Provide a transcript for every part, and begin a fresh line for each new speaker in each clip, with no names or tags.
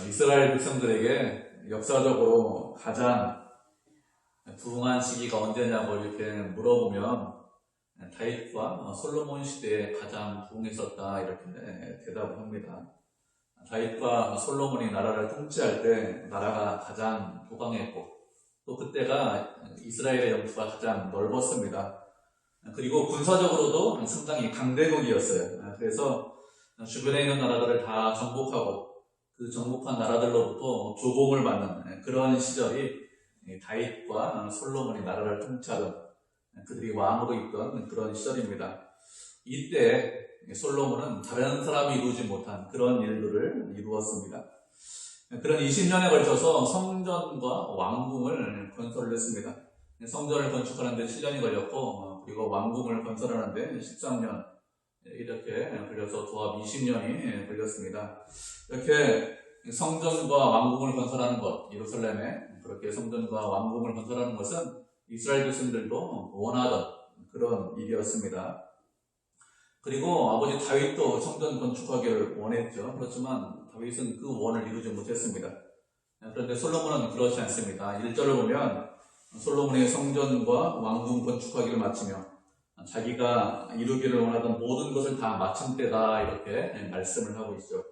이스라엘 백성들에게 역사적으로 가장 부흥한 시기가 언제냐고 이렇게 물어보면 다윗과 솔로몬 시대에 가장 부흥했었다 이렇게 대답을 합니다. 다윗과 솔로몬이 나라를 통치할 때 나라가 가장 부강했고 또 그때가 이스라엘의 영토가 가장 넓었습니다. 그리고 군사적으로도 상당히 강대국이었어요. 그래서 주변에 있는 나라들을 다 정복하고 그 정복한 나라들로부터 조공을 받는 그런 시절이 다윗과 솔로몬이 나라를 통치하던 그들이 왕으로 있던 그런 시절입니다. 이때 솔로몬은 다른 사람이 이루지 못한 그런 일들을 이루었습니다. 그런 20년에 걸쳐서 성전과 왕궁을 건설을 했습니다. 성전을 건축하는 데 7년이 걸렸고 그리고 왕궁을 건설하는 데 13년 이렇게 걸려서 도합 20년이 걸렸습니다. 이렇게 성전과 왕궁을 건설하는 것, 예루살렘에 그렇게 성전과 왕궁을 건설하는 것은 이스라엘 백성들도 원하던 그런 일이었습니다. 그리고 아버지 다윗도 성전 건축하기를 원했죠. 그렇지만 다윗은 그 원을 이루지 못했습니다. 그런데 솔로몬은 그렇지 않습니다. 1절을 보면 솔로몬의 성전과 왕궁 건축하기를 마치며 자기가 이루기를 원하던 모든 것을 다 마친 때다 이렇게 말씀을 하고 있죠.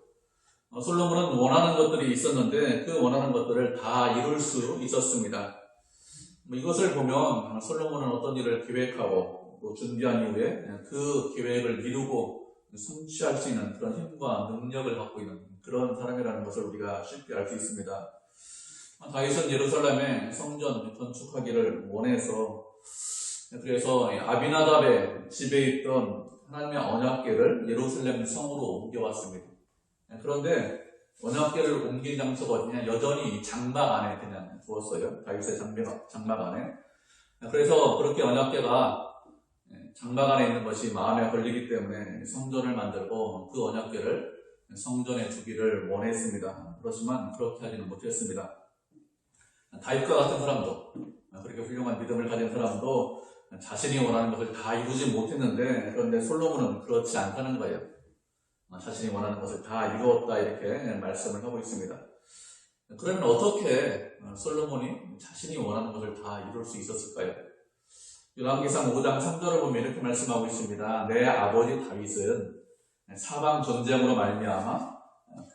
솔로몬은 원하는 것들이 있었는데 그 원하는 것들을 다 이룰 수 있었습니다. 이것을 보면 솔로몬은 어떤 일을 계획하고 또 준비한 이후에 그 계획을 이루고 성취할 수 있는 그런 힘과 능력을 갖고 있는 그런 사람이라는 것을 우리가 쉽게 알 수 있습니다. 다윗은 예루살렘에 성전 건축하기를 원해서 그래서 아비나답의 집에 있던 하나님의 언약궤를 예루살렘 성으로 옮겨왔습니다. 그런데 언약궤를 옮긴 장소가 어디냐? 여전히 장막 안에 그냥 두었어요. 다윗의 장막 안에. 그래서 그렇게 언약궤가 장막 안에 있는 것이 마음에 걸리기 때문에 성전을 만들고 그 언약궤를 성전에 두기를 원했습니다. 그렇지만 그렇게 하지는 못했습니다. 다윗과 같은 사람도 그렇게 훌륭한 믿음을 가진 사람도 자신이 원하는 것을 다 이루지 못했는데 그런데 솔로몬은 그렇지 않다는 거예요. 자신이 원하는 것을 다 이루었다 이렇게 말씀을 하고 있습니다. 그러면 어떻게 솔로몬이 자신이 원하는 것을 다 이룰 수 있었을까요? 열왕기상 5장 3절을 보면 이렇게 말씀하고 있습니다. 내 아버지 다윗은 사방 전쟁으로 말미암아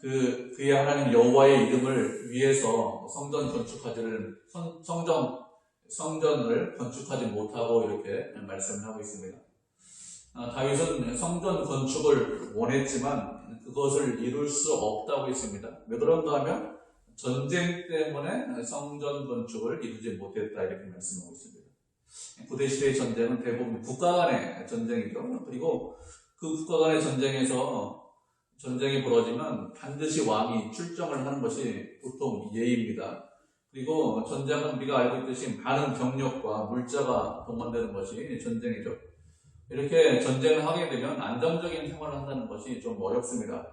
그의 하나님 여호와의 이름을 위해서 성전을 건축하지 못하고 이렇게 말씀을 하고 있습니다. 다윗은 성전 건축을 원했지만 그것을 이룰 수 없다고 했습니다. 왜 그런가 하면 전쟁 때문에 성전 건축을 이루지 못했다 이렇게 말씀하고 있습니다. 구대시대의 전쟁은 대부분 국가 간의 전쟁이죠. 그리고 그 국가 간의 전쟁에서 전쟁이 벌어지면 반드시 왕이 출정을 하는 것이 보통 예의입니다. 그리고 전쟁은 우리가 알고 있듯이 많은 병력과 물자가 동원되는 것이 전쟁이죠. 이렇게 전쟁을 하게 되면 안정적인 생활을 한다는 것이 좀 어렵습니다.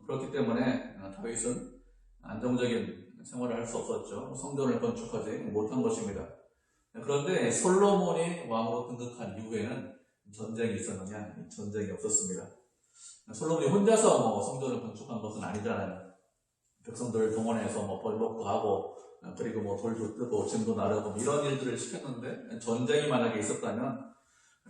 그렇기 때문에 다윗은 안정적인 생활을 할 수 없었죠. 성전을 건축하지 못한 것입니다. 그런데 솔로몬이 왕으로 등극한 이후에는 전쟁이 있었느냐? 전쟁이 없었습니다. 솔로몬이 혼자서 성전을 건축한 것은 아니잖아요. 백성들을 동원해서 벌목도 하고 그리고 돌도 뜨고 짐도 나르고 이런 일들을 시켰는데 전쟁이 만약에 있었다면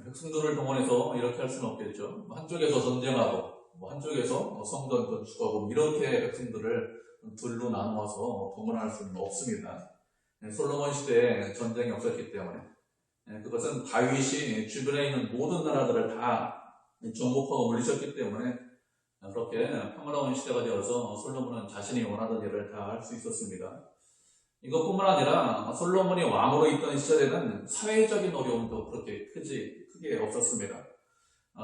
백성들을 동원해서 이렇게 할 수는 없겠죠. 한쪽에서 전쟁하고 한쪽에서 성전 건축하고 이렇게 백성들을 둘로 나누어서 동원할 수는 없습니다. 솔로몬 시대에 전쟁이 없었기 때문에 그것은 다윗이 주변에 있는 모든 나라들을 다 정복하고 물리쳤기 때문에 그렇게 평화로운 시대가 되어서 솔로몬은 자신이 원하던 일을 다 할 수 있었습니다. 이것뿐만 아니라 솔로몬이 왕으로 있던 시절에는 사회적인 어려움도 그렇게 크게 없었습니다.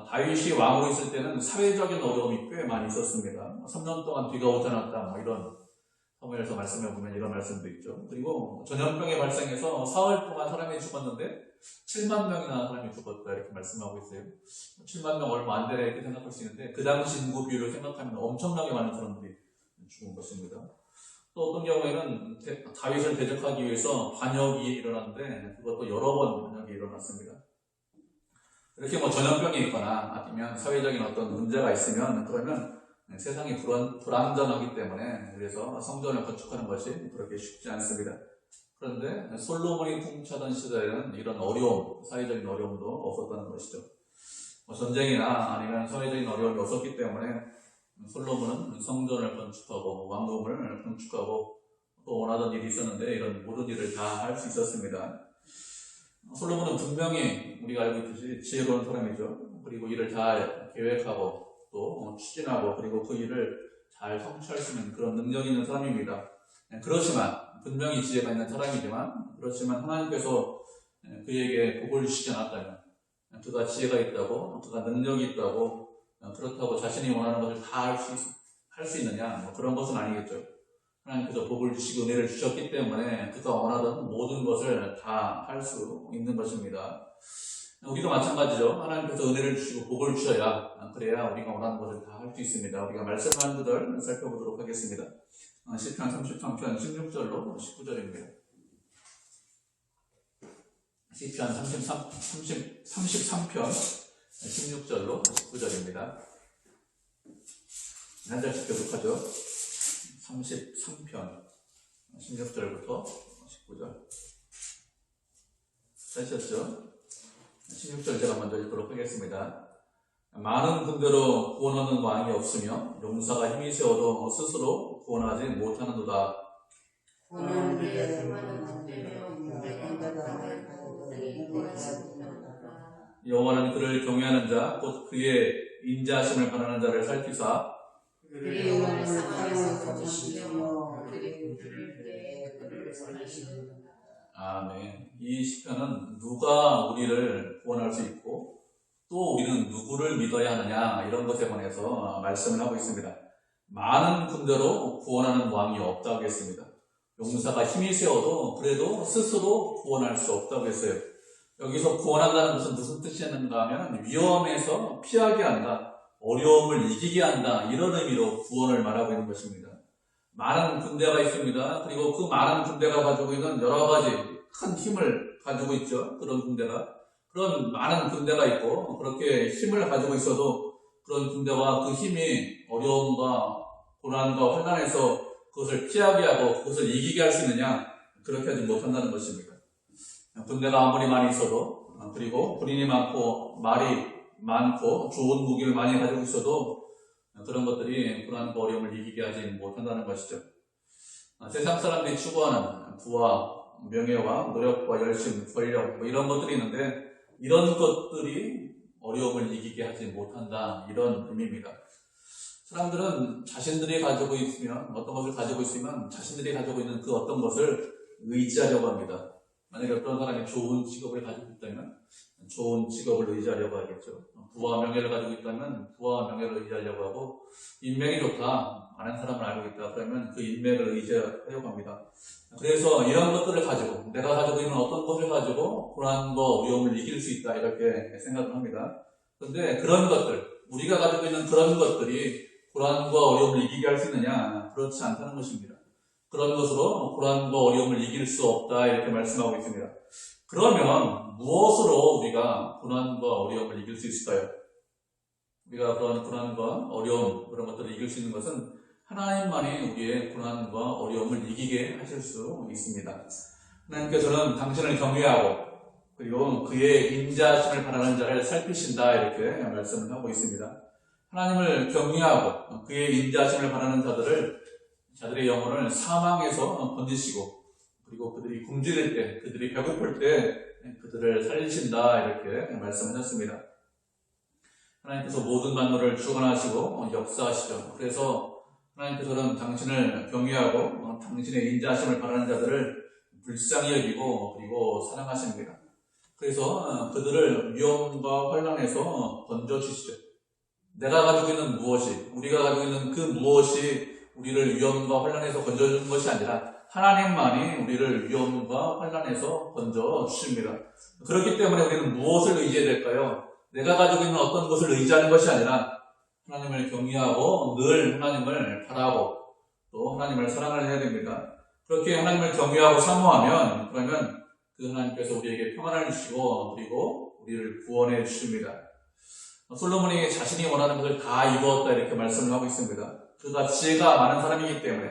다윗이 왕으로 있을 때는 사회적인 어려움이 꽤 많이 있었습니다. 3년 동안 비가 오지 않았다 이런 사무엘서 말씀해 보면 이런 말씀도 있죠. 그리고 전염병이 발생해서 사흘 동안 사람이 죽었는데 7만 명이나 사람이 죽었다 이렇게 말씀하고 있어요. 7만 명 얼마 안 되네 이렇게 생각할 수 있는데 그 당시 인구 비율을 생각하면 엄청나게 많은 사람들이 죽은 것입니다. 또 어떤 경우에는 다윗을 대적하기 위해서 반역이 일어났는데 그것도 여러 번 반역이 일어났습니다. 이렇게 전염병이 있거나 아니면 사회적인 어떤 문제가 있으면 그러면 세상이 불완전하기 때문에 그래서 성전을 건축하는 것이 그렇게 쉽지 않습니다. 그런데 솔로몬이 통치하던 시대에는 이런 어려움, 사회적인 어려움도 없었다는 것이죠. 전쟁이나 아니면 사회적인 어려움이 없었기 때문에 솔로몬은 성전을 건축하고 왕궁을 건축하고 또 원하던 일이 있었는데 이런 모든 일을 다 할 수 있었습니다. 솔로몬은 분명히 우리가 알고 있듯이 지혜로운 사람이죠. 그리고 일을 잘 계획하고 또 추진하고 그리고 그 일을 잘 성취할 수 있는 그런 능력이 있는 사람입니다. 그렇지만 분명히 지혜가 있는 사람이지만 그렇지만 하나님께서 그에게 복을 주시지 않았다면 그가 지혜가 있다고 그가 능력이 있다고 그렇다고 자신이 원하는 것을 다 할 수 있느냐 그런 것은 아니겠죠. 하나님께서 복을 주시고 은혜를 주셨기 때문에 그가 원하던 모든 것을 다 할 수 있는 것입니다. 우리도 마찬가지죠. 하나님께서 은혜를 주시고 복을 주셔야 그래야 우리가 원하는 것을 다 할 수 있습니다. 우리가 말씀 한 구절 살펴보도록 하겠습니다. 시편 33편 16절로 19절입니다. 시편 33편 16절로 19절입니다. 한 절씩 교독하죠. 33편 16절부터 19절 찾으셨죠? 16절 제가 먼저 읽도록 하겠습니다. 많은 군대로 구원하는 왕이 없으며 용사가 힘이 세워도 스스로 구원하지 못하는도다. 여호와는 그를 경외하는 자 곧 그의 인자하심을 바라는 자를 살피사
그의 영혼을 사망에서 거두시며 그의 부를 때에 그를 살리시느니라.
아멘. 이 시편은 누가 우리를 구원할 수 있고 또 우리는 누구를 믿어야 하느냐 이런 것에 관해서 말씀을 하고 있습니다. 많은 군대로 구원하는 왕이 없다고 했습니다. 용사가 힘이 세워도 그래도 스스로 구원할 수 없다고 했어요. 여기서 구원한다는 것은 무슨 뜻이었는가 하면 위험에서 피하게 한다, 어려움을 이기게 한다 이런 의미로 구원을 말하고 있는 것입니다. 많은 군대가 있습니다. 그리고 그 많은 군대가 가지고 있는 여러 가지 큰 힘을 가지고 있죠. 그런 군대가. 그런 많은 군대가 있고 그렇게 힘을 가지고 있어도 그런 군대와 그 힘이 어려움과 고난과 환난에서 그것을 피하게 하고 그것을 이기게 할 수 있느냐? 그렇게 하지 못한다는 것입니다. 군대가 아무리 많이 있어도 그리고 군인이 많고 말이 많고 좋은 무기를 많이 가지고 있어도 그런 것들이 고난과 어려움을 이기게 하지 못한다는 것이죠. 세상 사람들이 추구하는 부와 명예와 노력과 열심, 권력 이런 것들이 있는데 이런 것들이 어려움을 이기게 하지 못한다 이런 의미입니다. 사람들은 자신들이 가지고 있으면 어떤 것을 가지고 있으면 자신들이 가지고 있는 그 어떤 것을 의지하려고 합니다. 만약에 어떤 사람이 좋은 직업을 가지고 있다면 좋은 직업을 의지하려고 하겠죠. 부와 명예를 가지고 있다면 부와 명예를 의지하려고 하고 인맥이 좋다, 아는 사람을 알고 있다 그러면 그 인맥을 의지하려고 합니다. 그래서 이런 것들을 가지고 내가 가지고 있는 어떤 것을 가지고 고난과 어려움을 이길 수 있다 이렇게 생각을 합니다. 그런데 그런 것들, 우리가 가지고 있는 그런 것들이 고난과 어려움을 이기게 할 수 있느냐? 그렇지 않다는 것입니다. 그런 것으로 고난과 어려움을 이길 수 없다 이렇게 말씀하고 있습니다. 그러면 무엇으로 우리가 고난과 어려움을 이길 수 있을까요? 우리가 그런 고난과 어려움 그런 것들을 이길 수 있는 것은 하나님만이 우리의 고난과 어려움을 이기게 하실 수 있습니다. 하나님께서는 당신을 경외하고 그리고 그의 인자하심을 바라는 자를 살피신다 이렇게 말씀을 하고 있습니다. 하나님을 경외하고 그의 인자하심을 바라는 자들의 영혼을 사망에서 건지시고 그리고 그들이 굶주릴 때, 그들이 배고플 때 그들을 살리신다 이렇게 말씀하셨습니다. 하나님께서 모든 만물을 주관하시고 역사하시죠. 그래서 하나님께서는 당신을 경외하고 당신의 인자하심을 바라는 자들을 불쌍히 여기고 그리고 사랑하십니다. 그래서 그들을 위험과 환난에서 건져주시죠. 내가 가지고 있는 무엇이, 우리가 가지고 있는 그 무엇이 우리를 위험과 환난에서 건져주는 것이 아니라 하나님만이 우리를 위험과 환난에서 건져주십니다. 그렇기 때문에 우리는 무엇을 의지해야 될까요? 내가 가지고 있는 어떤 것을 의지하는 것이 아니라 하나님을 경외하고 늘 하나님을 바라고 또 하나님을 사랑을 해야 됩니다. 그렇게 하나님을 경외하고 사모하면 그러면 그 하나님께서 우리에게 평안을 주시고 그리고 우리를 구원해 주십니다. 솔로몬이 자신이 원하는 것을 다 이루었다 이렇게 말씀을 하고 있습니다. 그가 지혜가 많은 사람이기 때문에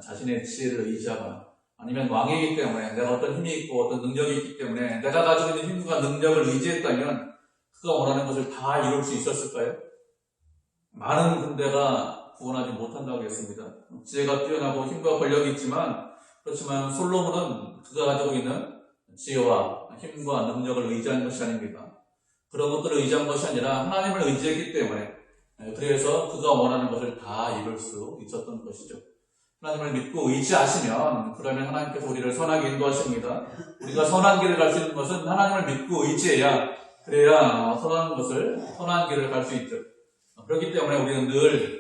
자신의 지혜를 의지하거나 아니면 왕이기 때문에 내가 어떤 힘이 있고 어떤 능력이 있기 때문에 내가 가지고 있는 힘과 능력을 의지했다면 그가 원하는 것을 다 이룰 수 있었을까요? 많은 군대가 구원하지 못한다고 했습니다. 지혜가 뛰어나고 힘과 권력이 있지만 그렇지만 솔로몬은 그가 가지고 있는 지혜와 힘과 능력을 의지한 것이 아닙니다. 그런 것들을 의지한 것이 아니라 하나님을 의지했기 때문에 그래서 그가 원하는 것을 다 이룰 수 있었던 것이죠. 하나님을 믿고 의지하시면 그러면 하나님께서 우리를 선하게 인도하십니다. 우리가 선한 길을 갈 수 있는 것은 하나님을 믿고 의지해야 그래야 선한 길을 갈 수 있죠. 그렇기 때문에 우리는 늘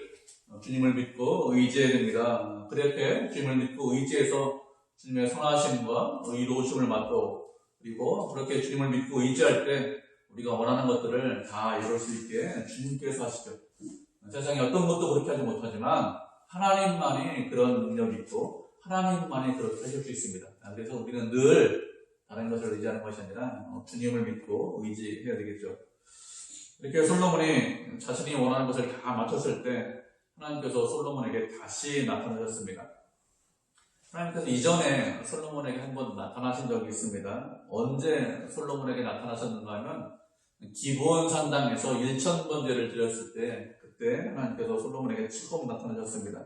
주님을 믿고 의지해야 됩니다. 그렇게 주님을 믿고 의지해서 주님의 선하심과 의로우심을 맛도 그리고 그렇게 주님을 믿고 의지할 때 우리가 원하는 것들을 다 이룰 수 있게 주님께서 하시죠. 세상에 어떤 것도 그렇게 하지 못하지만 하나님만이 그런 능력이 있고 하나님만이 그렇게 하실 수 있습니다. 그래서 우리는 늘 다른 것을 의지하는 것이 아니라 주님을 믿고 의지해야 되겠죠. 이렇게 솔로몬이 자신이 원하는 것을 다 마쳤을 때 하나님께서 솔로몬에게 다시 나타나셨습니다. 하나님께서 이전에 솔로몬에게 한 번 나타나신 적이 있습니다. 언제 솔로몬에게 나타나셨는가 하면 기브온 산당에서 1000번제를 드렸을 때 그때 하나님께서 솔로몬에게 처음 나타나셨습니다.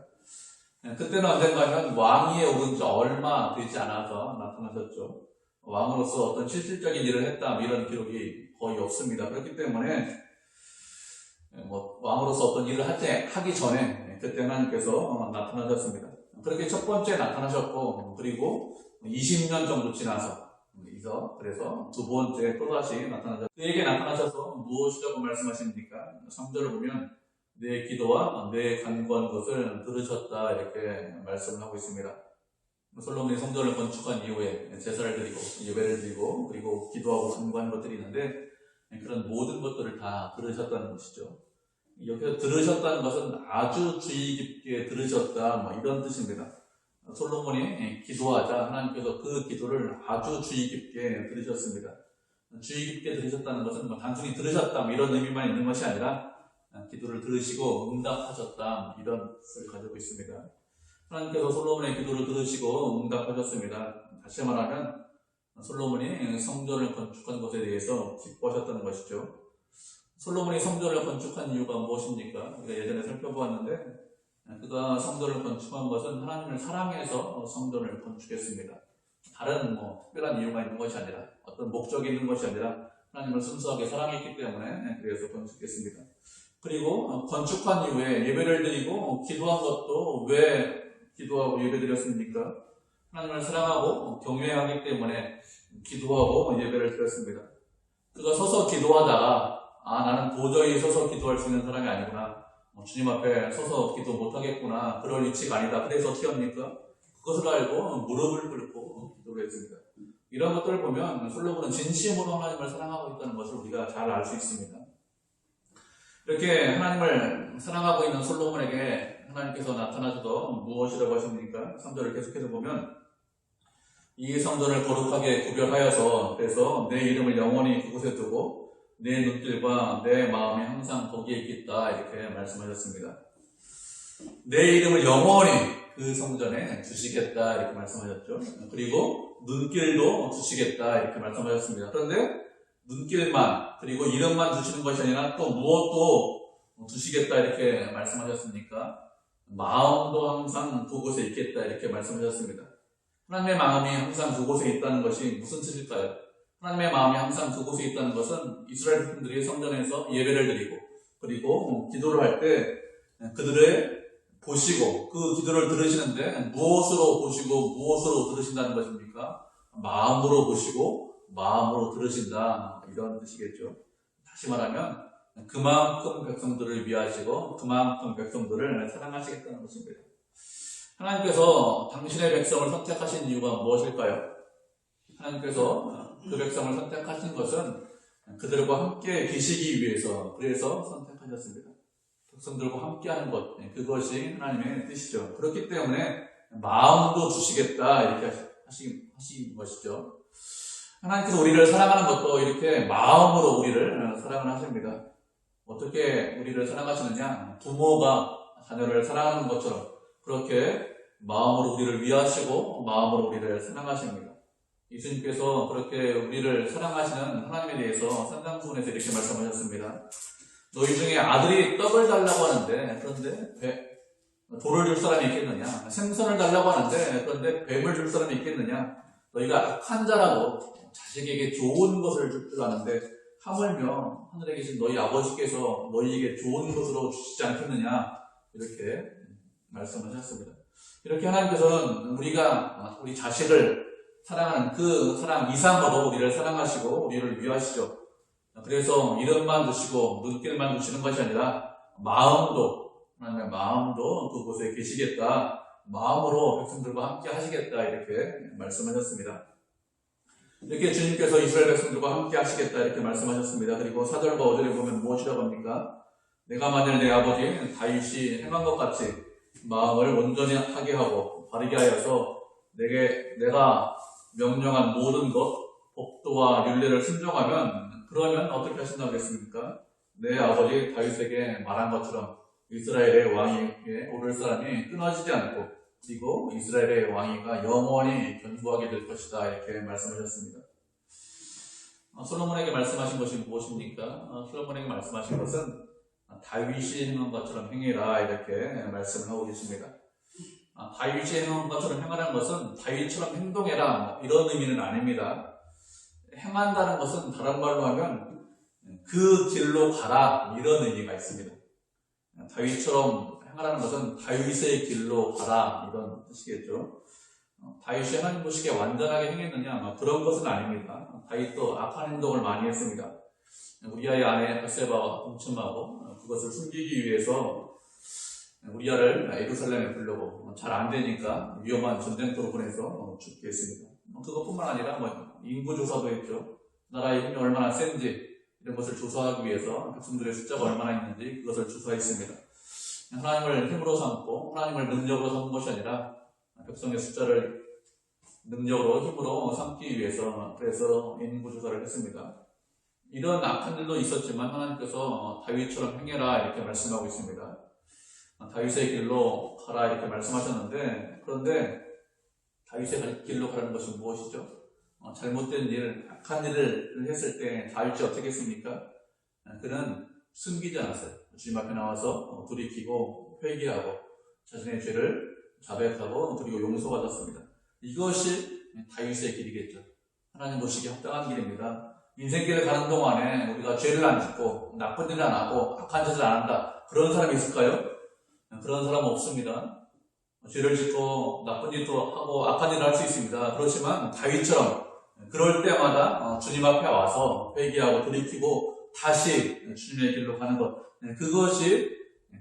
그때는 언젠가 하면 왕위에 오른 지 얼마 되지 않아서 나타나셨죠. 왕으로서 어떤 실질적인 일을 했다 이런 기록이 거의 없습니다. 그렇기 때문에 왕으로서 어떤 일을 하기 전에 그때 하나님께서 나타나셨습니다. 그렇게 첫 번째 나타나셨고 그리고 20년 정도 지나서 그래서 두 번째 또다시 나타나셨고 그에게 나타나셔서 무엇이라고 말씀하십니까? 3절을 보면 내 기도와 내 간구한 것을 들으셨다 이렇게 말씀을 하고 있습니다. 솔로몬이 성전을 건축한 이후에 제사를 드리고 예배를 드리고 그리고 기도하고 간구한 것들이 있는데 그런 모든 것들을 다 들으셨다는 것이죠. 여기서 들으셨다는 것은 아주 주의 깊게 들으셨다 이런 뜻입니다. 솔로몬이 기도하자 하나님께서 그 기도를 아주 주의 깊게 들으셨습니다. 주의 깊게 들으셨다는 것은 단순히 들으셨다 이런 의미만 있는 것이 아니라 기도를 들으시고 응답하셨다 이런 뜻을 가지고 있습니다. 하나님께서 솔로몬의 기도를 들으시고 응답하셨습니다. 다시 말하면 솔로몬이 성전을 건축한 것에 대해서 기뻐하셨다는 것이죠. 솔로몬이 성전을 건축한 이유가 무엇입니까? 우리가 예전에 살펴보았는데 그가 성전을 건축한 것은 하나님을 사랑해서 성전을 건축했습니다. 다른 특별한 이유가 있는 것이 아니라 어떤 목적이 있는 것이 아니라 하나님을 순수하게 사랑했기 때문에 그래서 건축했습니다. 그리고 건축한 이후에 예배를 드리고 기도한 것도 왜 기도하고 예배 드렸습니까? 하나님을 사랑하고 경외하기 때문에 기도하고 예배를 드렸습니다. 그가 서서 기도하다가 나는 도저히 서서 기도할 수 있는 사람이 아니구나. 주님 앞에 서서 기도 못하겠구나. 그럴 위치가 아니다. 그래서 어떻게 합니까? 그것을 알고 무릎을 꿇고 기도를 했습니다. 이런 것들을 보면 솔로몬은 진심으로 하나님을 사랑하고 있다는 것을 우리가 잘 알 수 있습니다. 이렇게 하나님을 사랑하고 있는 솔로몬에게 하나님께서 나타나셔서 무엇이라고 하십니까? 3절을 계속해서 보면 이 성전을 거룩하게 구별하여서 그래서 내 이름을 영원히 그곳에 두고 내 눈길과 내 마음이 항상 거기에 있겠다 이렇게 말씀하셨습니다. 내 이름을 영원히 그 성전에 두시겠다 이렇게 말씀하셨죠. 그리고 눈길도 두시겠다 이렇게 말씀하셨습니다. 그런데 눈길만 그리고 이름만 두시는 것이 아니라 또 무엇도 두시겠다 이렇게 말씀하셨습니까? 마음도 항상 그곳에 있겠다 이렇게 말씀하셨습니다. 하나님의 마음이 항상 그곳에 있다는 것이 무슨 뜻일까요? 하나님의 마음이 항상 그곳에 있다는 것은 이스라엘 백성들이 성전에서 예배를 드리고 그리고 기도를 할 때 그들을 보시고 그 기도를 들으시는데 무엇으로 보시고 무엇으로 들으신다는 것입니까? 마음으로 보시고 마음으로 들으신다 이런 뜻이겠죠. 다시 말하면 그만큼 백성들을 위하시고 그만큼 백성들을 사랑하시겠다는 것입니다. 하나님께서 당신의 백성을 선택하신 이유가 무엇일까요? 하나님께서 그 백성을 선택하신 것은 그들과 함께 계시기 위해서 그래서 선택하셨습니다. 백성들과 함께하는 것 그것이 하나님의 뜻이죠. 그렇기 때문에 마음도 주시겠다 이렇게 하신 것이죠. 하나님께서 우리를 사랑하는 것도 이렇게 마음으로 우리를 사랑을 하십니다. 어떻게 우리를 사랑하시느냐? 부모가 자녀를 사랑하는 것처럼 그렇게 마음으로 우리를 위하시고 마음으로 우리를 사랑하십니다. 예수님께서 그렇게 우리를 사랑하시는 하나님에 대해서 산상수훈에서 이렇게 말씀하셨습니다. 너희 중에 아들이 떡을 달라고 하는데 그런데 돌을 줄 사람이 있겠느냐? 생선을 달라고 하는데 그런데 뱀을 줄 사람이 있겠느냐? 너희가 악한 자라고 자식에게 좋은 것을 줄 줄 아는데 하물며 하늘에 계신 너희 아버지께서 너희에게 좋은 것으로 주시지 않겠느냐? 이렇게 말씀하셨습니다. 이렇게 하나님께서는 우리 자식을 사랑하는 그 사랑 이상으로 우리를 사랑하시고 우리를 위하시죠. 그래서 이름만 주시고 눈길만 주시는 것이 아니라 하나님의 마음도 그곳에 계시겠다. 마음으로 백성들과 함께 하시겠다. 이렇게 말씀하셨습니다. 이렇게 주님께서 이스라엘 백성들과 함께 하시겠다. 이렇게 말씀하셨습니다. 그리고 4절과 5절에 보면 무엇이라고 합니까? 내가 만일 내 아버지 다윗이 행한 것 같이 마음을 온전히 하게 하고 바르게 하여서 내가 명령한 모든 것, 법도와 율례를 순종하면 그러면 어떻게 하신다고 했습니까? 내 아버지 다윗에게 말한 것처럼 이스라엘의 왕위에 오를 사람이 끊어지지 않고 그리고 이스라엘의 왕위가 영원히 견고하게 될 것이다. 이렇게 말씀하셨습니다. 솔로몬에게 말씀하신 것이 무엇입니까? 솔로몬에게 말씀하신 것은 다윗이 행한 것처럼 행해라. 이렇게 말씀을 하고 계십니다. 다윗이 행한 것처럼 행하라는 것은 다윗처럼 행동해라 이런 의미는 아닙니다. 행한다는 것은 다른 말로 하면 그 길로 가라 이런 의미가 있습니다. 다윗처럼 행하라는 것은 다윗의 길로 가라 이런 뜻이겠죠. 다윗이 하나님 보시기에 완전하게 행했느냐 그런 것은 아닙니다. 다윗도 악한 행동을 많이 했습니다. 우리아의 아내 밧세바와 동침하고 그것을 숨기기 위해서 우리아를 예루살렘에 부르고 잘 안 되니까 위험한 전쟁터로 보내서 죽게 했습니다. 그것뿐만 아니라 인구 조사도 했죠. 나라의 힘이 얼마나 센지 이런 것을 조사하기 위해서 백성들의 숫자가 얼마나 있는지 그것을 조사했습니다. 하나님을 힘으로 삼고 하나님을 능력으로 삼은 것이 아니라 백성의 숫자를 능력으로 힘으로 삼기 위해서 그래서 인구 조사를 했습니다. 이런 악한 일도 있었지만 하나님께서 다윗처럼 행해라 이렇게 말씀하고 있습니다. 다윗의 길로 가라 이렇게 말씀하셨는데 그런데 다윗의 길로 가라는 것이 무엇이죠? 잘못된 일, 악한 일을 했을 때 다윗이 어떻게 했습니까? 그는 숨기지 않았어요. 주님 앞에 나와서 돌이키고 회개하고 자신의 죄를 자백하고 그리고 용서받았습니다. 이것이 다윗의 길이겠죠. 하나님 보시기에 합당한 길입니다. 인생길을 가는 동안에 우리가 죄를 안 짓고 나쁜 일을 안 하고 악한 짓을 안 한다. 그런 사람이 있을까요? 그런 사람은 없습니다. 죄를 짓고 나쁜 일도 하고 악한 일을 할 수 있습니다. 그렇지만 다윗처럼 그럴 때마다 주님 앞에 와서 회개하고 돌이키고 다시 주님의 길로 가는 것, 그것이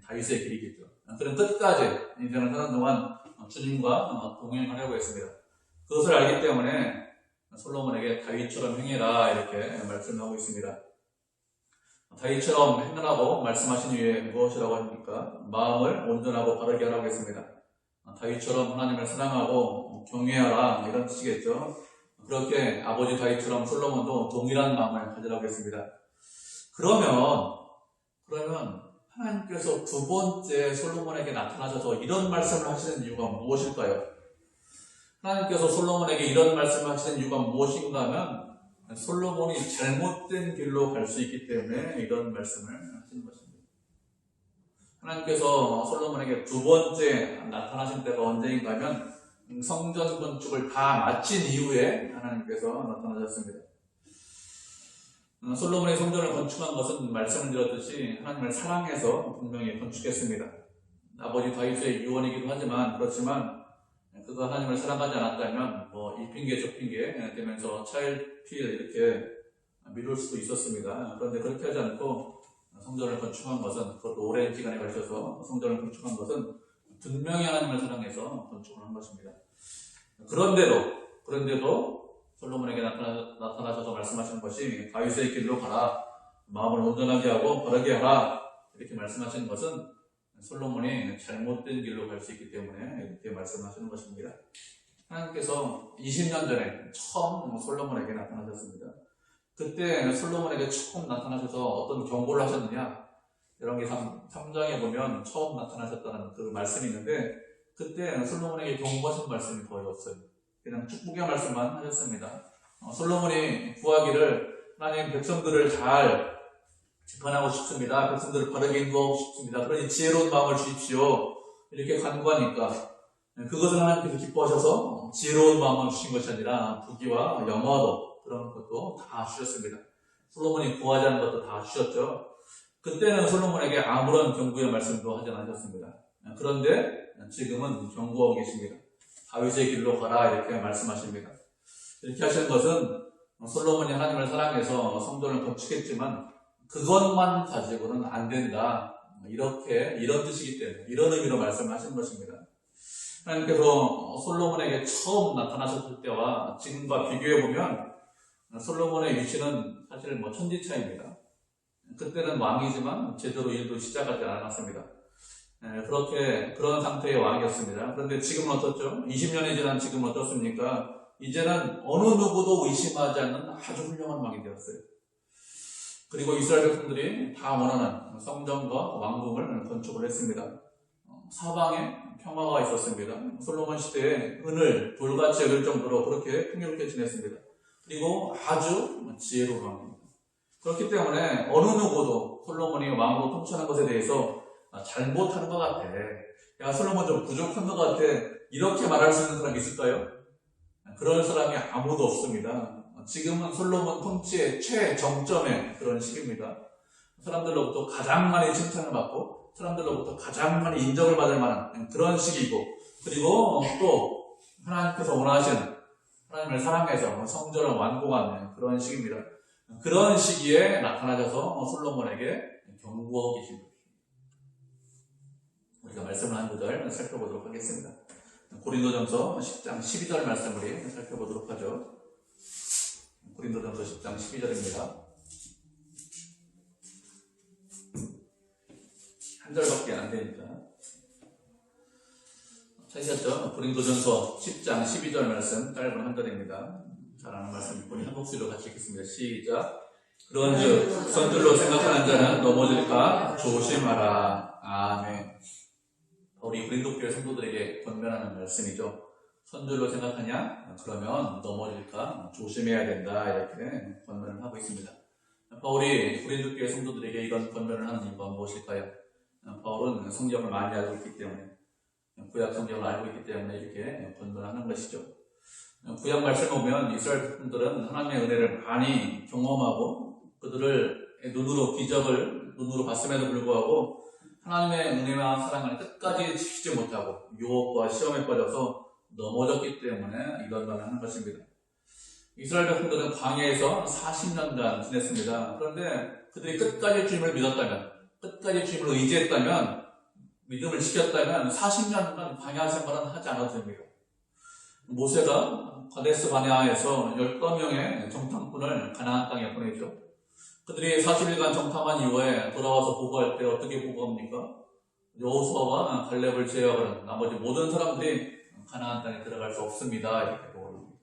다윗의 길이겠죠. 그런 끝까지 인생을 사는 동안 주님과 동행하려고 했습니다. 그것을 알기 때문에 솔로몬에게 다윗처럼 행해라 이렇게 말씀하고 있습니다. 다윗처럼 행하라고 말씀하신 이유에 무엇이라고 합니까? 마음을 온전하고 바르게 하라고 했습니다. 다윗처럼 하나님을 사랑하고 경외하라 이런 뜻이겠죠. 그렇게 아버지 다윗처럼 솔로몬도 동일한 마음을 가지라고 했습니다. 그러면 하나님께서 두 번째 솔로몬에게 나타나셔서 이런 말씀을 하시는 이유가 무엇일까요? 하나님께서 솔로몬에게 이런 말씀을 하시는 이유가 무엇인가 하면 솔로몬이 잘못된 길로 갈 수 있기 때문에 이런 말씀을 하시는 것입니다. 하나님께서 솔로몬에게 두 번째 나타나신 때가 언제인가 하면 성전 건축을 다 마친 이후에 하나님께서 나타나셨습니다. 솔로몬이 성전을 건축한 것은 말씀을 드렸듯이 하나님을 사랑해서 분명히 건축했습니다. 아버지 다윗의 유언이기도 하지만 그렇지만 그가 하나님을 사랑하지 않았다면 이 핑계 저 핑계 되면서 차일피일 이렇게 미룰 수도 있었습니다. 그런데 그렇게 하지 않고 성전을 건축한 것은 그것도 오랜 기간에 걸쳐서 성전을 건축한 것은 분명히 하나님을 사랑해서 건축을 한 것입니다. 그런데도 솔로몬에게 나타나셔서 말씀하시는 것이 다윗의 길로 가라, 마음을 온전하게 하고 바르게 하라 이렇게 말씀하시는 것은 솔로몬이 잘못된 길로 갈 수 있기 때문에 이렇게 말씀하시는 것입니다. 하나님께서 20년 전에 처음 솔로몬에게 나타나셨습니다. 그때 솔로몬에게 처음 나타나셔서 어떤 경고를 하셨느냐? 열왕기상 3장에 보면 처음 나타나셨다는 그 말씀이 있는데 그때 솔로몬에게 경고하신 말씀이 거의 없어요. 그냥 축복의 말씀만 하셨습니다. 솔로몬이 구하기를 하나님 백성들을 잘 재판하고 싶습니다. 백성들을 바르게 인도하고 싶습니다. 그러니 지혜로운 마음을 주십시오. 이렇게 간구하니까 그것을 하나님께서 기뻐하셔서 지혜로운 마음을 주신 것이 아니라 부귀와 영화도 그런 것도 다 주셨습니다. 솔로몬이 구하자는 것도 다 주셨죠. 그때는 솔로몬에게 아무런 경고의 말씀도 하지 않으셨습니다. 그런데 지금은 경고하고 계십니다. 다윗의 길로 가라 이렇게 말씀하십니다. 이렇게 하시는 것은 솔로몬이 하나님을 사랑해서 성전을 건축했지만 그것만 가지고는 안 된다. 이런 뜻이기 때문에 이런 의미로 말씀하시는 것입니다. 하나님께서 솔로몬에게 처음 나타나셨을 때와 지금과 비교해보면 솔로몬의 위치는 사실 천지차이입니다. 그때는 왕이지만 제대로 일도 시작하지 않았습니다. 그런 상태의 왕이었습니다. 그런데 지금은 어떻죠? 20년이 지난 지금은 어떻습니까? 이제는 어느 누구도 의심하지 않는 아주 훌륭한 왕이 되었어요. 그리고 이스라엘 백성들이 다 원하는 성전과 왕궁을 건축을 했습니다. 사방에 평화가 있었습니다. 솔로몬 시대에 은을 돌같이 여길 정도로 그렇게 풍요롭게 지냈습니다. 그리고 아주 지혜로운 왕입니다. 그렇기 때문에 어느 누구도 솔로몬이 왕으로 통치하는 것에 대해서 잘못하는 것 같아. 야, 솔로몬 좀 부족한 것 같아. 이렇게 말할 수 있는 사람이 있을까요? 그런 사람이 아무도 없습니다. 지금은 솔로몬 통치의 최정점의 그런 시기입니다. 사람들로부터 가장 많이 칭찬을 받고 사람들로부터 가장 많이 인정을 받을 만한 그런 시기이고 그리고 또 하나님께서 원하시는 하나님을 사랑해서 성전을 완공하는 그런 시기입니다. 그런 시기에 나타나셔서 솔로몬에게 경고하고 계십니다. 우리가 말씀을 한 구절 살펴보도록 하겠습니다. 고린도전서 10장 12절 말씀을 우리 살펴보도록 하죠. 고린도전서 10장 12절입니다. 한 절밖에 안 되니까. 찾으셨죠? 고린도전서 10장 12절 말씀 짧은 한 절입니다. 잘 아는 말씀 우리 한 목소리로 같이 읽겠습니다. 시작. 그런즉 선줄로 생각하는 자는 넘어질까 조심하라. 아멘. 우리 고린도교회 성도들에게 권면하는 말씀이죠. 선줄로 생각하냐? 그러면 넘어질까 조심해야 된다. 이렇게 권면을 하고 있습니다. 바울이 고린도교회 성도들에게 이런 권면을 하는 이유가 무엇일까요? 바울은 성경을 많이 알고 있기 때문에 구약 성경을 알고 있기 때문에 이렇게 권면을 하는 것이죠. 구약 말씀을 보면 이스라엘 백성들은 하나님의 은혜를 많이 경험하고 그들을 눈으로 기적을 눈으로 봤음에도 불구하고 하나님의 은혜와 사랑을 끝까지 지키지 못하고 유혹과 시험에 빠져서 넘어졌기 때문에 이런 말을 하는 것입니다. 이스라엘 백성들은 광야에서 40년간 지냈습니다. 그런데 그들이 끝까지 주님을 믿었다면 끝까지 주님을 의지했다면 믿음을 지켰다면 40년간 광야 생활은 하지 않아도 됩니다. 모세가 가데스 바네아에서 12명의 정탐꾼을 가나안 땅에 보내죠. 그들이 40일간 정탐한 이후에 돌아와서 보고할 때 어떻게 보고합니까? 여호수아와 갈렙을 제외하고는 나머지 모든 사람들이 가나안 땅에 들어갈 수 없습니다. 이렇게 보고합니다.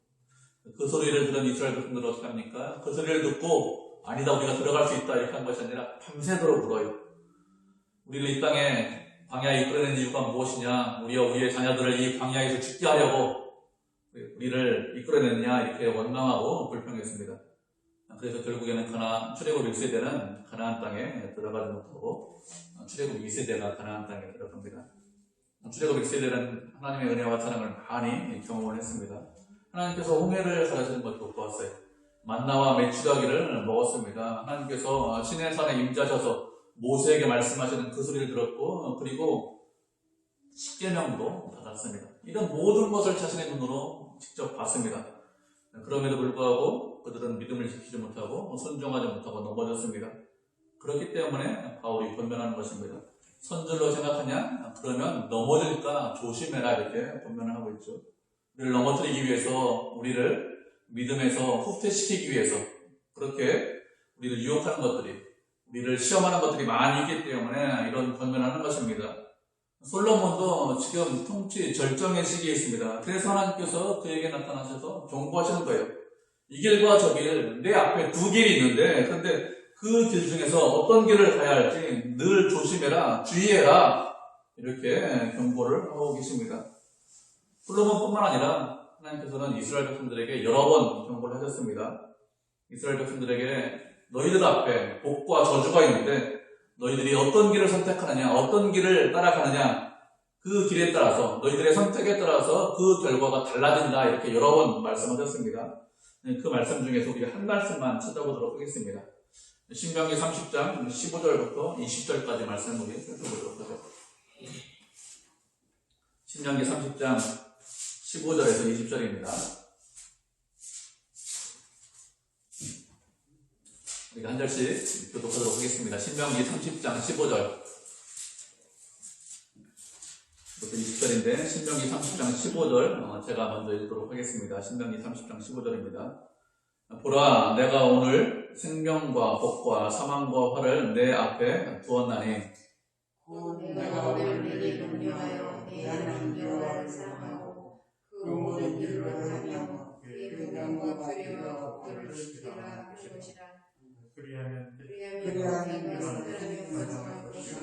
그 소리를 들은 이스라엘 백성들은 어떻게 합니까? 그 소리를 듣고 아니다 우리가 들어갈 수 있다 이렇게 한 것이 아니라 밤새도록 울어요. 우리를 이 땅에 광야에 이끌어낸 이유가 무엇이냐? 우리와 우리의 자녀들을 이 광야에서 죽게 하려고 우리를 이끌어냈냐? 이렇게 원망하고 불평했습니다. 그래서 결국에는 출애굽 1세대는 가나안 땅에 들어가지 못하고 출애굽 2세대가 가나안 땅에 들어갑니다. 출애굽 1세대는 하나님의 은혜와 사랑을 많이 경험을 했습니다. 하나님께서 홍해를 가르치는 것도 보았어요. 만나와 메추라기를 먹었습니다. 하나님께서 시내산에 임자셔서 모세에게 말씀하시는 그 소리를 들었고 그리고 십계명도 받았습니다. 이런 모든 것을 자신의 눈으로 직접 봤습니다. 그럼에도 불구하고 그들은 믿음을 지키지 못하고 순종하지 못하고 넘어졌습니다. 그렇기 때문에 바울이 권면하는 것입니다. 선줄로 생각하냐? 그러면 넘어질까 조심해라 이렇게 권면을 하고 있죠. 우리를 넘어뜨리기 위해서 우리를 믿음에서 후퇴시키기 위해서 그렇게 우리를 유혹하는 것들이 우리를 시험하는 것들이 많이 있기 때문에 이런 권면하는 것입니다. 솔로몬도 지금 통치 절정의 시기에 있습니다. 그래서 하나님께서 그에게 나타나셔서 경고하시는 거예요. 이 길과 저 길, 내 앞에 두 길이 있는데, 근데 그 길 중에서 어떤 길을 가야 할지 늘 조심해라, 주의해라, 이렇게 경고를 하고 계십니다. 솔로몬뿐만 아니라 하나님께서는 이스라엘 백성들에게 여러 번 경고를 하셨습니다. 이스라엘 백성들에게 너희들 앞에 복과 저주가 있는데 너희들이 어떤 길을 선택하느냐, 어떤 길을 따라가느냐, 그 길에 따라서, 너희들의 선택에 따라서 그 결과가 달라진다, 이렇게 여러 번 말씀하셨습니다. 그 말씀 중에서 우리가 한 말씀만 찾아보도록 하겠습니다. 신명기 30장 15절부터 20절까지 말씀 우리 살펴보도록 하죠. 신명기 30장 15절에서 20절입니다. 우리가 한 절씩 교독하도록 하겠습니다. 신명기 30장 15절 부터 20절인데 신명기 30장 15절 제가 먼저 읽도록 하겠습니다. 신명기 30장 15절입니다. 보라, 내가 오늘 생명과 복과 사망과 화를 내 앞에 두었나니
내가 오늘 내게 명령하여 내 하나님 여호와를 사랑하고 그 모든 일을 하며 그의 명령과 두려워 그를 지키라 할 것이라. 그리하면 내가 사랑하며 거룩할 것이요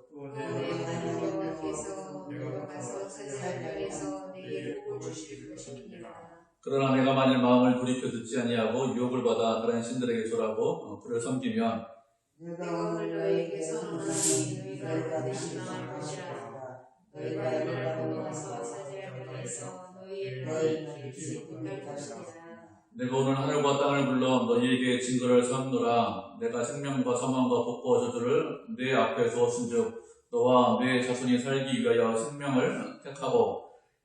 또 내 하나님 여호와께서 내가 가서 차지할 땅에서 내게 복을 주실 것이니라.
그러나 내가 만일 마음을 돌이켜 듣지 아니하고 유혹을 받아 다른 신들에게 절하고 그를 섬기면
내가 오늘 너희에게 선언하니 너희가 반드시 망할 것이라. 너희가 이를 넘어가서 차지할 땅에서 너희의 길이 끝날 것이니라.
내가 오늘 하늘과 땅을 불러 너희에게 증거를 삼노라. 내가 생명과 사망과 복과 저주를 내 앞에 두었은즉 너와 내 자손이 살기 위하여 생명을 택하고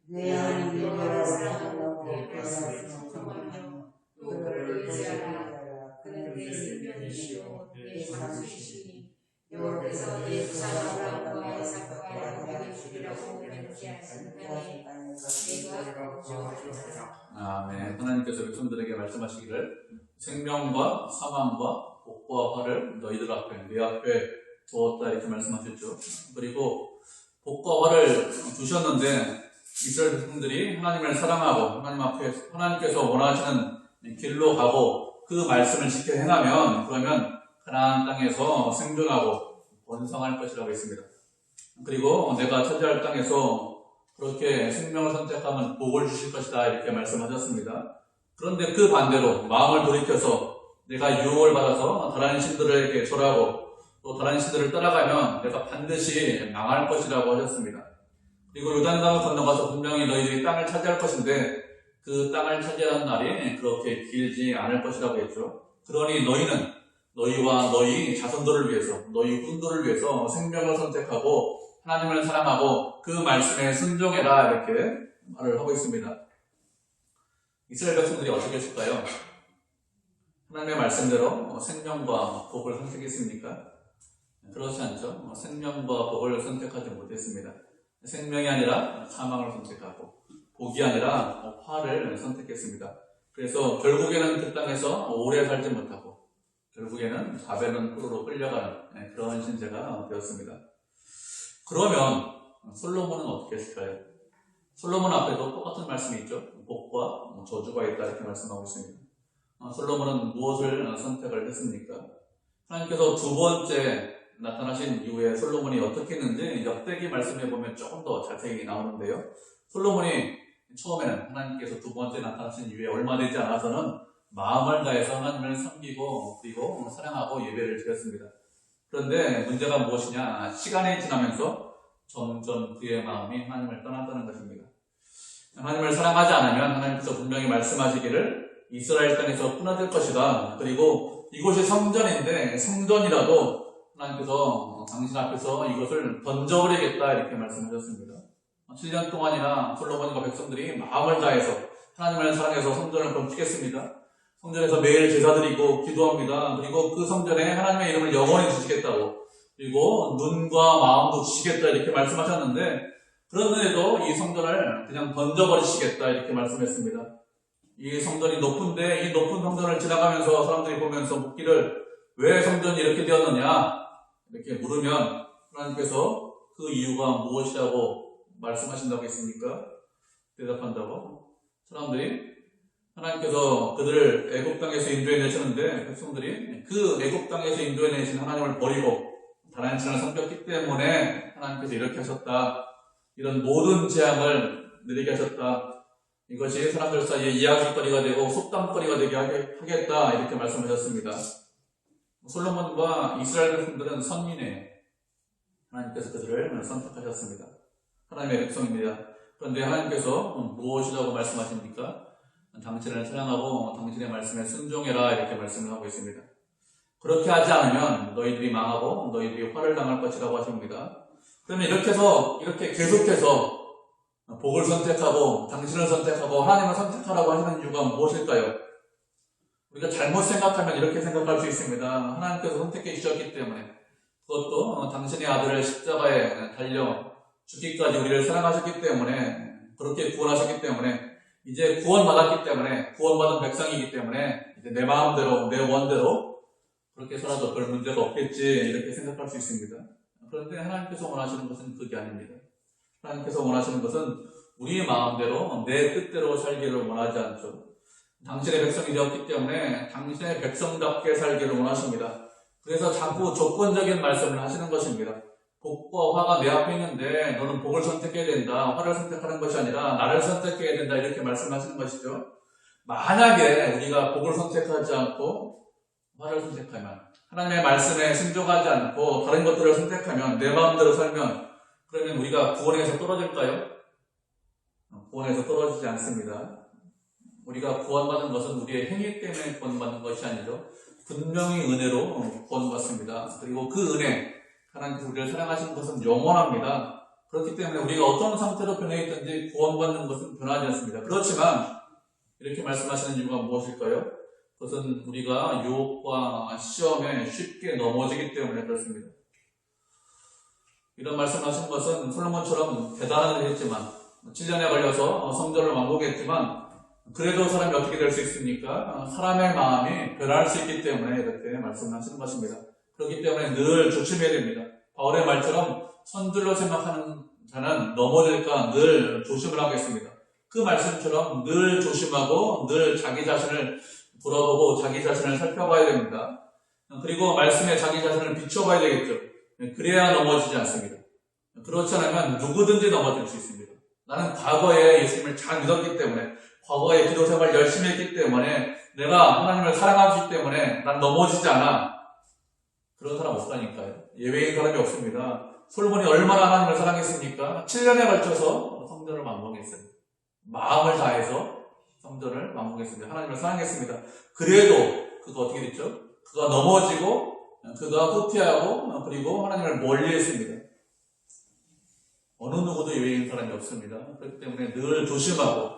내 하나님 여호와를 사랑하고 그의 말씀을 순종하며 또 그를 의지하라. 그는 내 생명이시요 내 장수이시니 여호와께서 내 조상 아브라함과 이삭과 야곱에게 주리라고 맹세하신 땅에 내가 거주하리라.
아멘. 하나님께서 백성들에게 말씀하시기를 생명과 사망과 복과 화를 너희들 앞에 내 앞에 두었다, 이렇게 말씀하셨죠. 그리고 복과 화를 두셨는데 이스라엘 백성들이 하나님을 사랑하고 하나님 앞에 하나님께서 원하시는 길로 가고 그 말씀을 지켜 행하면, 그러면 가나안 땅에서 생존하고 번성할 것이라고 했습니다. 그리고 내가 차지할 땅에서 그렇게 생명을 선택하면 복을 주실 것이다, 이렇게 말씀하셨습니다. 그런데 그 반대로 마음을 돌이켜서 내가 유혹을 받아서 다른 신들에게 절하고 또 다른 신들을 따라가면 내가 반드시 망할 것이라고 하셨습니다. 그리고 요단강을 건너가서 분명히 너희들이 땅을 차지할 것인데 그 땅을 차지하는 날이 그렇게 길지 않을 것이라고 했죠. 그러니 너희는 너희와 너희 자손들을 위해서, 너희 후손들을 위해서 생명을 선택하고 하나님을 사랑하고 그 말씀에 순종해라, 이렇게 말을 하고 있습니다. 이스라엘 백성들이 어떻게 했을까요? 하나님의 말씀대로 생명과 복을 선택했습니까? 그렇지 않죠. 생명과 복을 선택하지 못했습니다. 생명이 아니라 사망을 선택하고 복이 아니라 화를 선택했습니다. 그래서 결국에는 그 땅에서 오래 살지 못하고 결국에는 바벨론 포로로 끌려가는 그런 신세가 되었습니다. 그러면 솔로몬은 어떻게 했을까요? 솔로몬 앞에도 똑같은 말씀이 있죠. 복과 저주가 있다, 이렇게 말씀하고 있습니다. 솔로몬은 무엇을 선택을 했습니까? 하나님께서 두 번째 나타나신 이후에 솔로몬이 어떻게 했는지 역대기 말씀해 보면 조금 더 자세히 나오는데요. 솔로몬이 처음에는 하나님께서 두 번째 나타나신 이후에 얼마 되지 않아서는 마음을 다해서 하나님을 섬기고 그리고 사랑하고 예배를 드렸습니다. 그런데 문제가 무엇이냐? 시간이 지나면서 점점 그의 마음이 하나님을 떠났다는 것입니다. 하나님을 사랑하지 않으면 하나님께서 분명히 말씀하시기를 이스라엘 땅에서 끊어질 것이다. 그리고 이곳이 성전인데 성전이라도 하나님께서 당신 앞에서 이것을 던져버리겠다, 이렇게 말씀하셨습니다. 7년 동안이나 솔로몬과 백성들이 마음을 다해서 하나님을 사랑해서 성전을 건축했습니다. 성전에서 매일 제사드리고 기도합니다. 그리고 그 성전에 하나님의 이름을 영원히 주시겠다고, 그리고 눈과 마음도 주시겠다, 이렇게 말씀하셨는데 그런데도 이 성전을 그냥 던져버리시겠다, 이렇게 말씀했습니다. 이 성전이 높은데 이 높은 성전을 지나가면서 사람들이 보면서 묻기를 왜 성전이 이렇게 되었느냐, 이렇게 물으면 하나님께서 그 이유가 무엇이라고 말씀하신다고 했습니까? 대답한다고? 사람들이 하나님께서 그들을 애굽 땅에서 인도해 내셨는데 백성들이 그 애굽 땅에서 인도해 내신 하나님을 버리고 다른 신을 섬겼기 때문에 하나님께서 이렇게 하셨다. 이런 모든 재앙을 내리게 하셨다. 이것이 사람들 사이에 이야기거리가 되고 속담거리가 되게 하겠다. 이렇게 말씀하셨습니다. 솔로몬과 이스라엘 백성들은 선민이에요. 하나님께서 그들을 선택하셨습니다. 하나님의 백성입니다. 그런데 하나님께서 무엇이라고 말씀하십니까? 당신을 사랑하고 당신의 말씀에 순종해라 이렇게 말씀을 하고 있습니다. 그렇게 하지 않으면 너희들이 망하고 너희들이 화를 당할 것이라고 하십니다. 그러면 이렇게 계속해서 복을 선택하고 당신을 선택하고 하나님을 선택하라고 하시는 이유가 무엇일까요? 우리가 잘못 생각하면 이렇게 생각할 수 있습니다. 하나님께서 선택해 주셨기 때문에, 그것도 당신의 아들을 십자가에 달려 죽기까지 우리를 사랑하셨기 때문에, 그렇게 구원하셨기 때문에, 이제 구원받았기 때문에, 구원받은 백성이기 때문에 이제 내 마음대로 내 원대로 그렇게 살아도 별 문제가 없겠지 이렇게 생각할 수 있습니다. 그런데 하나님께서 원하시는 것은 그게 아닙니다. 하나님께서 원하시는 것은 우리의 마음대로 내 뜻대로 살기를 원하지 않죠. 당신의 백성이 되었기 때문에 당신의 백성답게 살기를 원하십니다. 그래서 자꾸 조건적인 말씀을 하시는 것입니다. 복과 화가 내 앞에 있는데 너는 복을 선택해야 된다. 화를 선택하는 것이 아니라 나를 선택해야 된다. 이렇게 말씀하시는 것이죠. 만약에 우리가 복을 선택하지 않고 화를 선택하면, 하나님의 말씀에 순종하지 않고 다른 것들을 선택하면, 내 마음대로 살면, 그러면 우리가 구원에서 떨어질까요? 구원에서 떨어지지 않습니다. 우리가 구원받은 것은 우리의 행위 때문에 구원받는 것이 아니죠. 분명히 은혜로 구원받습니다. 그리고 그 은혜, 하나님께서 우리를 사랑하시는 것은 영원합니다. 그렇기 때문에 우리가 어떤 상태로 변해 있든지 구원받는 것은 변하지 않습니다. 그렇지만 이렇게 말씀하시는 이유가 무엇일까요? 그것은 우리가 유혹과 시험에 쉽게 넘어지기 때문에 그렇습니다. 이런 말씀하신 것은 솔로몬처럼 대단한 일을 했지만 7년에 걸려서 성전을 완공했지만 그래도 사람이 어떻게 될 수 있습니까? 사람의 마음이 변할 수 있기 때문에 이렇게 말씀하시는 것입니다. 그렇기 때문에 늘 조심해야 됩니다. 바울의 말처럼 선줄로 생각하는 자는 넘어질까 늘 조심을 하겠습니다. 그 말씀처럼 늘 조심하고 늘 자기 자신을 돌아보고 자기 자신을 살펴봐야 됩니다. 그리고 말씀에 자기 자신을 비춰봐야 되겠죠. 그래야 넘어지지 않습니다. 그렇지 않으면 누구든지 넘어질 수 있습니다. 나는 과거에 예수님을 잘 믿었기 때문에, 과거에 기도 생활 열심히 했기 때문에, 내가 하나님을 사랑하기 때문에 난 넘어지지 않아. 그런 사람 없다니까요. 예외인 사람이 없습니다. 솔로몬이 얼마나 하나님을 사랑했습니까? 7년에 걸쳐서 성전을 완공했어요. 마음을 다해서 성전을 완공했습니다. 하나님을 사랑했습니다. 그래도 그가 어떻게 됐죠? 그가 넘어지고 그가 후퇴하고 그리고 하나님을 멀리했습니다. 어느 누구도 예외인 사람이 없습니다. 그렇기 때문에 늘 조심하고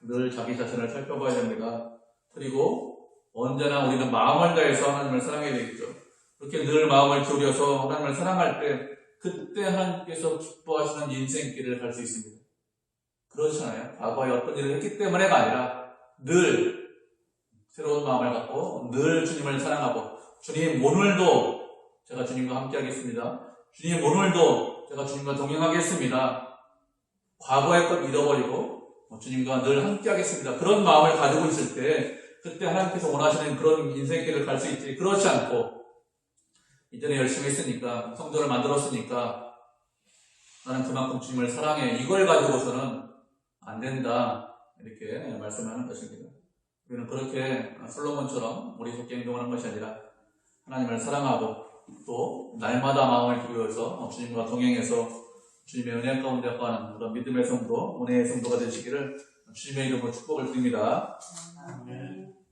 늘 자기 자신을 살펴봐야 됩니다. 그리고 언제나 우리는 마음을 다해서 하나님을 사랑해야 되겠죠. 그렇게 늘 마음을 기울여서 하나님을 사랑할 때 그때 하나님께서 기뻐하시는 인생길을 갈 수 있습니다. 그렇잖아요. 과거에 어떤 일을 했기 때문에가 아니라 늘 새로운 마음을 갖고 늘 주님을 사랑하고, 주님 오늘도 제가 주님과 함께 하겠습니다. 주님 오늘도 제가 주님과 동행하겠습니다. 과거의 것 잃어버리고 주님과 늘 함께 하겠습니다. 그런 마음을 가지고 있을 때 그때 하나님께서 원하시는 그런 인생길을 갈 수 있지, 그렇지 않고 이전에 열심히 했으니까, 성전을 만들었으니까 나는 그만큼 주님을 사랑해, 이걸 가지고서는 안 된다, 이렇게 말씀을 하는 것입니다. 우리는 그렇게 솔로몬처럼 머리속에 행동하는 것이 아니라 하나님을 사랑하고 또 날마다 마음을 기울여서 주님과 동행해서 주님의 은혜 가운데 거하는 그런 믿음의 성도, 은혜의 성도가 되시기를 주님의 이름으로 축복을 드립니다.
아멘.